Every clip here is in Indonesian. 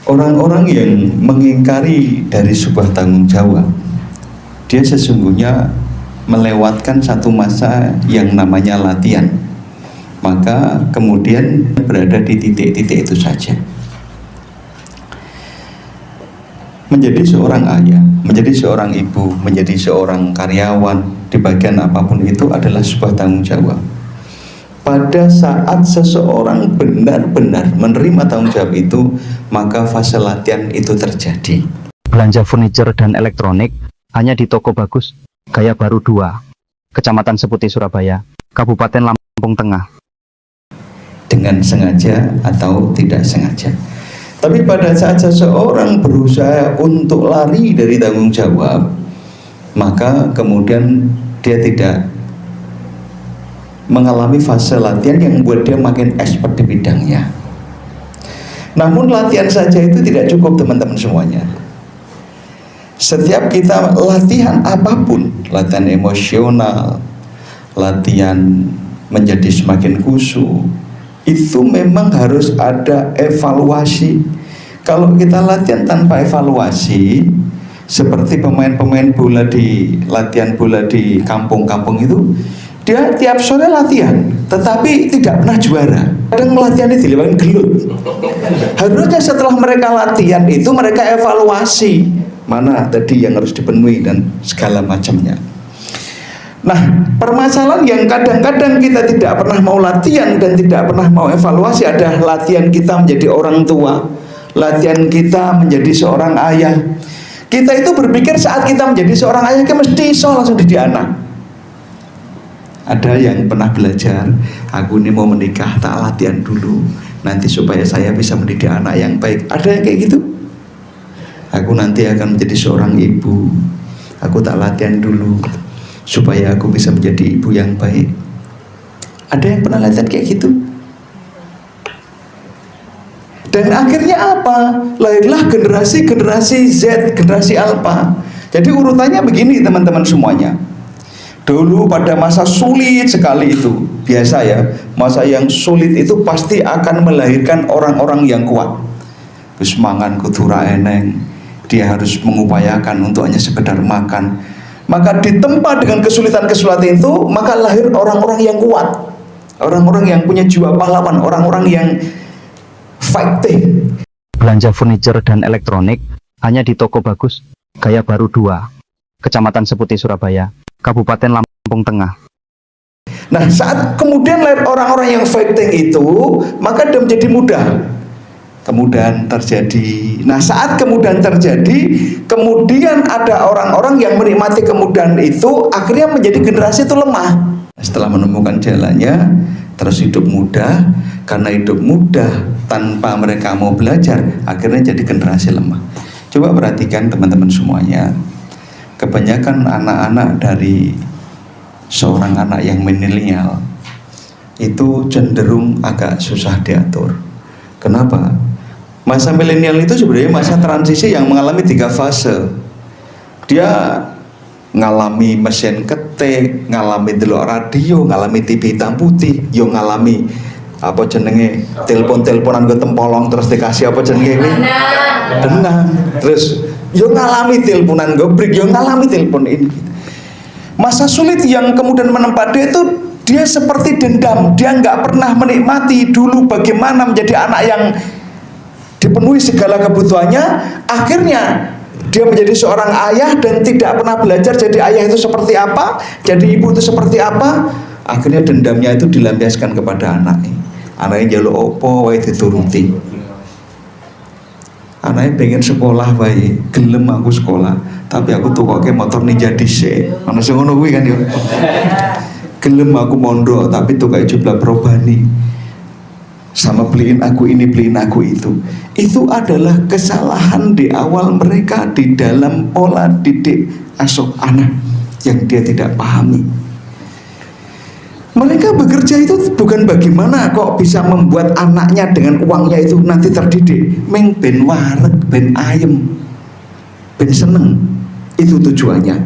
Orang-orang yang mengingkari dari sebuah tanggung jawab, dia sesungguhnya melewatkan satu masa yang namanya latihan. Maka kemudian berada di titik-titik itu saja. Menjadi seorang ayah, menjadi seorang ibu, menjadi seorang karyawan di bagian apapun itu adalah sebuah tanggung jawab. Pada saat seseorang benar-benar menerima tanggung jawab itu, maka fase latihan itu terjadi. Belanja furniture dan elektronik hanya di toko bagus, Gaya Baru 2, Kecamatan Seputi, Surabaya, Kabupaten Lampung Tengah. Dengan sengaja atau tidak sengaja. Tapi pada saat seseorang berusaha untuk lari dari tanggung jawab, maka kemudian dia tidak mengalami fase latihan yang membuat dia makin expert di bidangnya. Namun latihan saja itu tidak cukup, teman-teman semuanya. Setiap kita latihan apapun, latihan emosional, latihan menjadi semakin khusyuk, itu memang harus ada evaluasi. Kalau kita latihan tanpa evaluasi, seperti pemain-pemain bola di latihan bola di kampung-kampung itu, dia tiap sore latihan, tetapi tidak pernah juara. Kadang latihannya dilewatin gelut. Harusnya setelah mereka latihan itu mereka evaluasi mana tadi yang harus dipenuhi dan segala macamnya. Nah, permasalahan yang kadang-kadang kita tidak pernah mau latihan dan tidak pernah mau evaluasi adalah latihan kita menjadi orang tua, latihan kita menjadi seorang ayah. Kita itu berpikir saat kita menjadi seorang ayah kita mesti iso langsung didik anak. Ada yang pernah belajar, aku ini mau menikah, tak latihan dulu nanti supaya saya bisa mendidik anak yang baik. Ada yang kayak gitu. Aku nanti akan menjadi seorang ibu, aku tak latihan dulu supaya aku bisa menjadi ibu yang baik. Ada yang pernah latihan kayak gitu. Dan akhirnya apa? Lahirlah generasi Z, generasi Alpha. Jadi urutannya begini, teman-teman semuanya. Dulu pada masa sulit sekali itu, biasa ya, masa yang sulit itu pasti akan melahirkan orang-orang yang kuat. Terus mangan kudu ra eneng, dia harus mengupayakan untuk hanya sekedar makan. Maka ditempa dengan kesulitan-kesulitan itu, maka lahir orang-orang yang kuat, orang-orang yang punya jiwa pahlawan, orang-orang yang fighting. Belanja furniture dan elektronik hanya di toko bagus, Gaya Baru 2, Kecamatan Seputi, Surabaya, Kabupaten Lampung Tengah. Nah, saat kemudian lahir orang-orang yang fighting itu, maka dia menjadi mudah. Kemudian terjadi. Nah, saat kemudian terjadi, kemudian ada orang-orang yang menikmati kemudahan itu, akhirnya menjadi generasi itu lemah. Setelah menemukan jalannya, terus hidup mudah. Karena hidup mudah tanpa mereka mau belajar, akhirnya jadi generasi lemah. Coba perhatikan teman-teman semuanya. Kebanyakan anak-anak dari seorang anak yang milenial itu cenderung agak susah diatur. Kenapa? Masa milenial itu sebenarnya masa transisi yang mengalami 3 fase. Dia ngalami mesin ketik, ngalami delok radio, ngalami TV hitam putih, yo ngalami apa jenenge telepon-teleponan ke tempolong terus dikasih apa jenenge ini? Denang. Terus yo ngalami teleponan gobrik, yo ngalami telepon ini. Masa sulit yang kemudian menempa dia itu, dia seperti dendam. Dia nggak pernah menikmati dulu bagaimana menjadi anak yang dipenuhi segala kebutuhannya. Akhirnya dia menjadi seorang ayah dan tidak pernah belajar jadi ayah itu seperti apa, jadi ibu itu seperti apa. Akhirnya dendamnya itu dilampiaskan kepada anaknya. Anaknya jaluk opo wae dituruti. Anaknya pengen sekolah wae, gelem aku sekolah, tapi aku tukoke motor Ninja dhisik. Ana sing ngono kuwi kan yo. Gelem aku mondok, tapi tukoke jumlah probani. Sama beliin aku ini, beliin aku itu. Itu adalah kesalahan di awal mereka di dalam pola didik asuh anak yang dia tidak pahami. Mereka bekerja itu bukan bagaimana kok bisa membuat anaknya dengan uangnya itu nanti terdidik. Meng ben wareg, ben ayem, ben seneng. Itu tujuannya.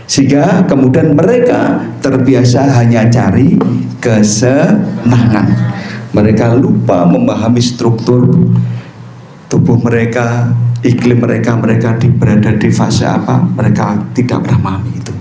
Sehingga kemudian mereka terbiasa hanya cari kesenangan. Mereka lupa memahami struktur tubuh mereka, iklim mereka berada di fase apa, mereka tidak pernah memahami itu.